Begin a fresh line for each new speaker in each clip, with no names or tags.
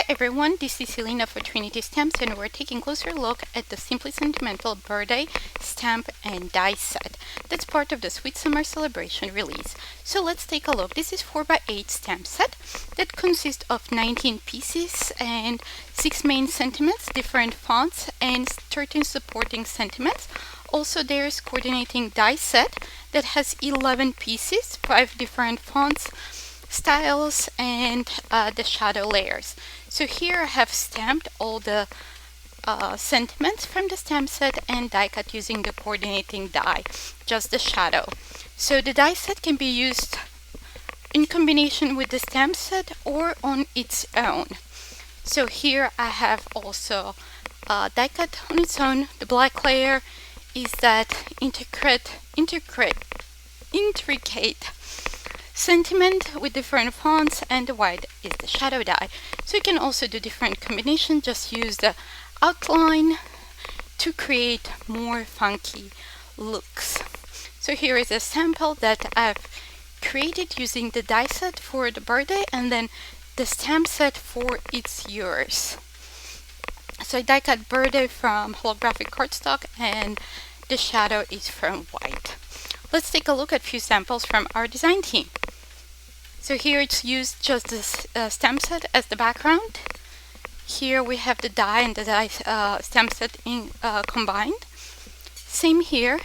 everyone, this is Selena for Trinity Stamps, and we're taking a closer look at the Simply Sentimental Birthday stamp and die set. That's part of the Sweet Summer Celebration release. So let's take a look. This is 4x8 stamp set that consists of 19 pieces and 6 main sentiments, different fonts, and 13 supporting sentiments. Also, there's coordinating die set that has 11 pieces, 5 different fonts, styles, and the shadow layers. So here I have stamped all the sentiments from the stamp set and die cut using the coordinating die, just the shadow. So the die set can be used in combination with the stamp set or on its own. So here I have also die cut on its own. The black layer is that intricate sentiment with different fonts, and the white is the shadow die. So you can also do different combinations, just use the outline to create more funky looks. So here is a sample that I've created using the die set for the birthday and then the stamp set for It's Yours. So I die cut birthday from holographic cardstock and the shadow is from white. Let's take a look at a few samples from our design team. So here it's used just this stamp set as the background. Here we have the die and the die stamp set combined. Same here.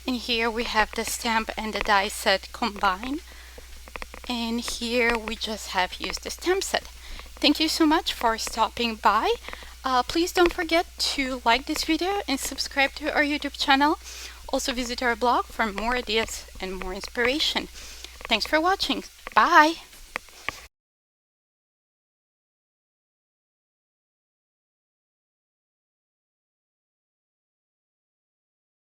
And here we have the stamp and the die set combined. And here we just have used the stamp set. Thank you so much for stopping by. Please don't forget to like this video and subscribe to our YouTube channel. Also visit our blog for more ideas and more inspiration. Thanks for watching. Bye!